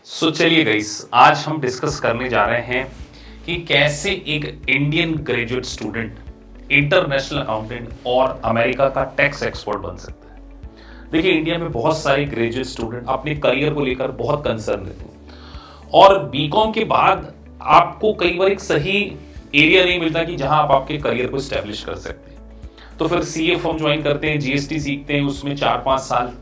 चलिए गाइस, आज हम डिस्कस करने जा रहे हैं कि कैसे एक Indian graduate student international accountant और अमेरिका का टैक्स एक्सपर्ट बन सकता है। देखिए, इंडिया में बहुत सारे ग्रेजुएट स्टूडेंट अपने करियर को लेकर बहुत कंसर्न रहते हैं और बीकॉम के बाद आपको कई बार एक सही एरिया नहीं मिलता कि जहां आप आपके करियर को स्टैब्लिश कर सकते हैं। तो फिर सीए फर्म ज्वाइन करते हैं, जीएसटी सीखते हैं, उसमें 4-5 साल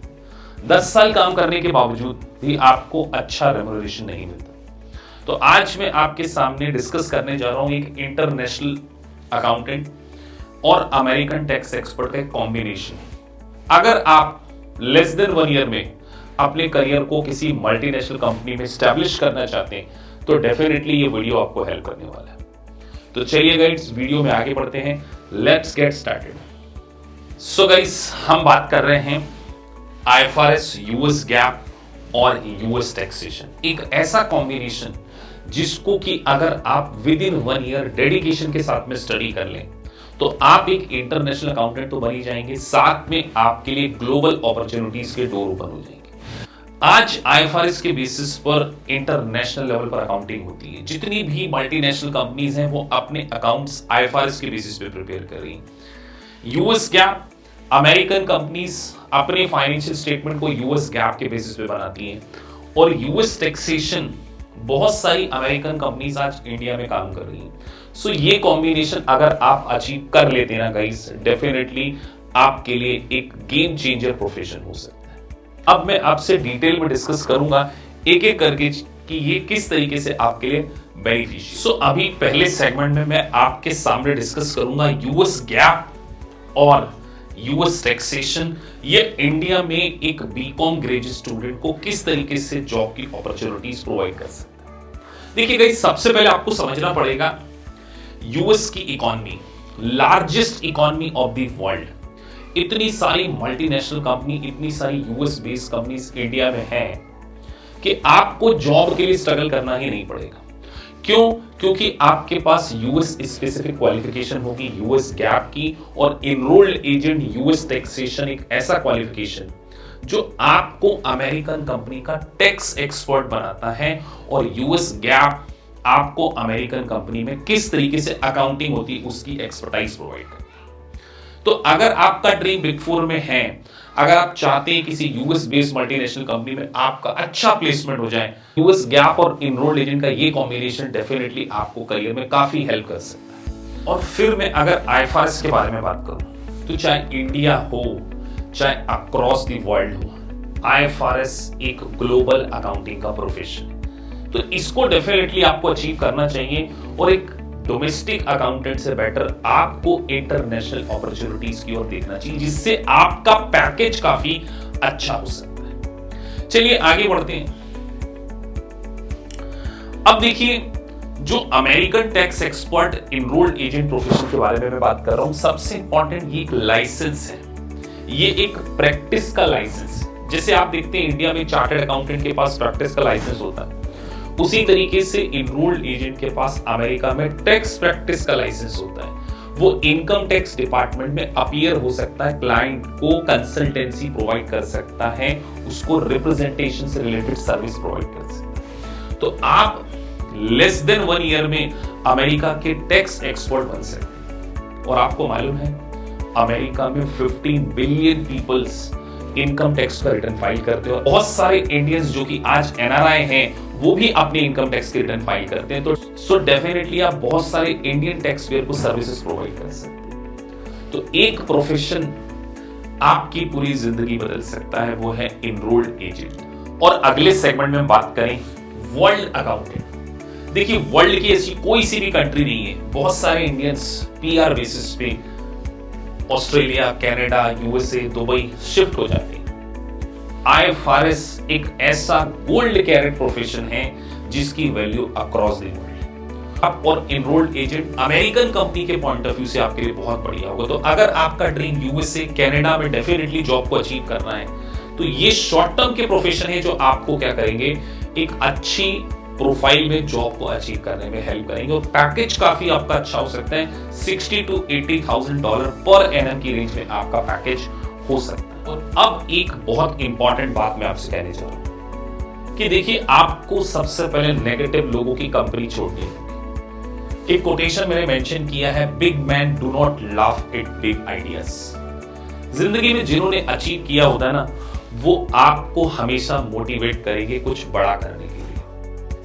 10 साल काम करने के बावजूद भी आपको अच्छा रेम्यूनरेशन नहीं मिलता। तो आज मैं आपके सामने डिस्कस करने जा रहा हूं एक इंटरनेशनल अकाउंटेंट और अमेरिकन टैक्स एक्सपर्ट का कॉम्बिनेशन। अगर आप लेस देन 1 ईयर में अपने करियर को किसी मल्टीनेशनल कंपनी में स्टैब्लिश करना चाहते हैं तो डेफिनेटली ये वीडियो आपको हेल्प करने वाला है। तो चलिए गाइस, वीडियो में आगे बढ़ते हैं। Let's get started. So guys, हम बात कर रहे हैं आईएफआरएस, यूएस गैप और यूएस टैक्सेशन। एक ऐसा कॉम्बिनेशन जिसको कि अगर आप विद इन 1 ईयर डेडिकेशन के साथ में स्टडी कर लें तो आप एक इंटरनेशनल अकाउंटेंट तो बन ही जाएंगे, साथ में आपके लिए ग्लोबल अपॉर्चुनिटीज के डोर ओपन हो जाएंगे। आज आईएफआरएस के बेसिस पर इंटरनेशनल लेवल पर अकाउंटिंग होती है। जितनी भी मल्टीनेशनल कंपनीज हैं वो अपने अकाउंट्स आईएफआरएस के बेसिस पे प्रिपेयर कर रही हैं। यूएस गैप, अमेरिकन कंपनीज अपने फाइनेंशियल स्टेटमेंट को यूएस गैप के बेसिस पे बनाती हैं और यूएस टैक्सेशन बहुत सारी अमेरिकन कंपनीज आज इंडिया में काम कर रही हैं। सो ये कॉम्बिनेशन अगर आप अचीव कर लेते हैं ना गाइस, डेफिनेटली आपके लिए एक गेम चेंजर प्रोफेशन हो सकता है। अब मैं आपसे डिटेल में डिस्कस करूंगा एक एक करके कि ये किस तरीके से आपके लिए बेनिफिशियल। सो अभी पहले सेगमेंट में मैं आपके सामने डिस्कस करूंगा यूएस गैप और यूएस टैक्सेशन। ये इंडिया में एक बीकॉम ग्रेजुएट स्टूडेंट को किस तरीके से जॉब की अपॉर्चुनिटीज प्रोवाइड कर सकता है। देखिए गाइस, सबसे पहले आपको समझना पड़ेगा यूएस की economy, largest economy of the world. इतनी सारी मल्टीनेशनल कंपनी, इतनी सारी यूएस बेस्ड कंपनीज इंडिया में हैं कि आपको जॉब के लिए स्ट्रगल करना ही नहीं पड़ेगा। क्यों? क्योंकि आपके पास यूएस स्पेसिफिक क्वालिफिकेशन होगी यूएस गैप की, और इनरोल्ड एजेंट यूएस टैक्सेशन एक ऐसा क्वालिफिकेशन जो आपको अमेरिकन कंपनी का टैक्स एक्सपर्ट बनाता है, और यूएस गैप आपको अमेरिकन कंपनी में किस तरीके से अकाउंटिंग होती है उसकी एक्सपर्टाइज प्रोवाइड करता है। तो अगर आपका ड्रीम बिग 4 में है, अगर आप चाहते हैं किसी यूएस बेस्ड मल्टीनेशनल कंपनी में आपका अच्छा प्लेसमेंट हो जाए, यूएस गैप और इनरोल्ड एजेंट का ये कॉम्बिनेशन डेफिनेटली आपको करियर में काफी हेल्प कर सकता है। और फिर मैं अगर आईएफआरएस के बारे में बात करूं तो चाहे इंडिया हो चाहे अक्रॉस द वर्ल्ड हो, आईएफआरएस एक ग्लोबल अकाउंटिंग का प्रोफेशन है। तो इसको डेफिनेटली आपको अचीव करना चाहिए, और एक डोमेस्टिक अकाउंटेंट से बेटर आपको इंटरनेशनल अपॉर्चुनिटीज की ओर देखना चाहिए, जिससे आपका पैकेज काफी अच्छा हो सकता है। चलिए आगे बढ़ते हैं। अब देखिए, जो American tax expert enrolled agent profession के बारे में मैं बात कर रहा हूं, सबसे इंपॉर्टेंट ये एक लाइसेंस है। ये एक प्रैक्टिस का लाइसेंस है। जैसे आप देखते हैं इंडिया में चार्टर्ड अकाउंटेंट के पास प्रैक्टिस का लाइसेंस होता है, उसी तरीके से इनरोल्ड एजेंट के पास अमेरिका में टैक्स प्रैक्टिस का लाइसेंस होता है। वो इनकम टैक्स डिपार्टमेंट में अपीयर हो सकता है, क्लाइंट को कंसल्टेंसी प्रोवाइड कर सकता है, उसको रिप्रेजेंटेशन से रिलेटेड सर्विस प्रोवाइड कर सकता है। तो आप लेस देन 1 ईयर में अमेरिका के टैक्स एक्सपर्ट बन सकते हैं। और आपको मालूम है अमेरिका में 15 बिलियन पीपल्स इनकम टैक्स का रिटर्न फाइल करते हैं, और बहुत सारे इंडियंस जो कि आज एनआरआई हैं वो भी अपने इनकम टैक्स के रिटर्न फाइल करते हैं। तो सो डेफिनेटली आप बहुत सारे इंडियन टैक्स पेयर को सर्विसेज प्रोवाइड कर सकते हैं। तो एक प्रोफेशन आपकी पूरी जिंदगी बदल सकता है, वो है इनरोल्ड एजेंट। और अगले सेगमेंट में बात करें वर्ल्ड अकाउंटेंट। देखिए, वर्ल्ड की ऐसी कोई सी भी कंट्री नहीं है, बहुत सारे इंडियंस पीआर बेसिस पे Australia, Canada, USA, Dubai shift हो जाते हैं। आईएफआरएस एक ऐसा गोल्ड कैरेट प्रोफेशन है जिसकी वैल्यू अक्रॉस द वर्ल्ड। और इनरोल्ड एजेंट अमेरिकन कंपनी के पॉइंट ऑफ व्यू से आपके लिए बहुत बढ़िया होगा। तो अगर आपका ड्रीम यूएसए, कनाडा में डेफिनेटली जॉब को अचीव करना है, तो ये शॉर्ट टर्म के प्रोफेशन है जो आपको क्या करेंगे, एक अच्छी प्रोफाइल में जॉब को अचीव करने में हेल्प करेंगे। और पैकेज काफी आपका अच्छा हो सकता है, $60,000 to $80,000 पर एनम की रेंज में आपका पैकेज हो सकता है। और अब एक बहुत इंपॉर्टेंट बात मैं आपसे कहने जा रहा हूं। कि देखिए आपको सबसे पहले नेगेटिव लोगों की कंपनी छोड़नी होगी। एक कोटेशन मैंने मेंशन किया है, big man do not laugh at big ideas. जिंदगी में जिन्होंने अचीव किया होता है ना, वो आपको हमेशा मोटिवेट करेंगे कुछ बड़ा करने के लिए,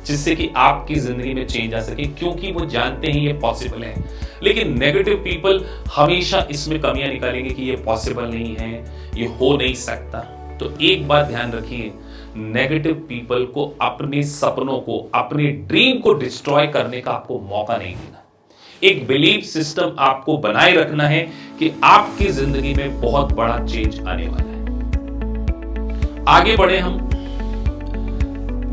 जिससे कि आपकी जिंदगी में चेंज आ सके, क्योंकि वो जानते हैं ये पॉसिबल है। लेकिन नेगेटिव पीपल हमेशा इसमें कमियां निकालेंगे कि ये पॉसिबल नहीं है, ये हो नहीं सकता। तो एक बात ध्यान रखिए, नेगेटिव पीपल को अपने सपनों को, अपने ड्रीम को डिस्ट्रॉय करने का आपको मौका नहीं देना। एक बिलीफ सिस्टम आपको बनाए रखना है कि आपकी जिंदगी में बहुत बड़ा चेंज आने वाला है। आगे बढ़े हम।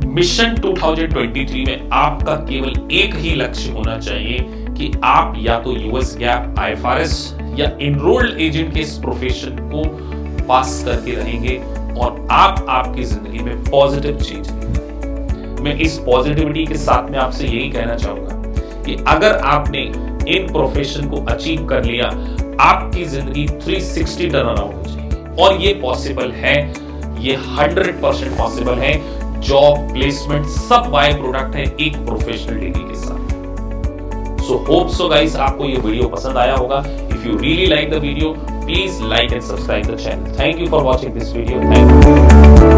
मिशन 2023 में आपका केवल एक ही लक्ष्य होना चाहिए कि आप या तो यूएस गैप, IFRS या इनरोल्ड एजेंट के इस प्रोफेशन को पास करके रहेंगे और आप आपकी जिंदगी में पॉजिटिव चेंज लेंगे। मैं इस पॉजिटिविटी के साथ में आपसे यही कहना चाहूंगा कि अगर आपने इन प्रोफेशन को अचीव कर लिया, आपकी जिंदगी 360 टर्न अराउंड हो जाएगी। और ये पॉसिबल है, ये 100% पॉसिबल है। जॉब, प्लेसमेंट सब बाय प्रोडक्ट है एक प्रोफेशनल डिग्री के साथ। सो होप सो गाइस, आपको ये वीडियो पसंद आया होगा। If you really like the video, please like and subscribe the channel. Thank you for watching this video. Thank you.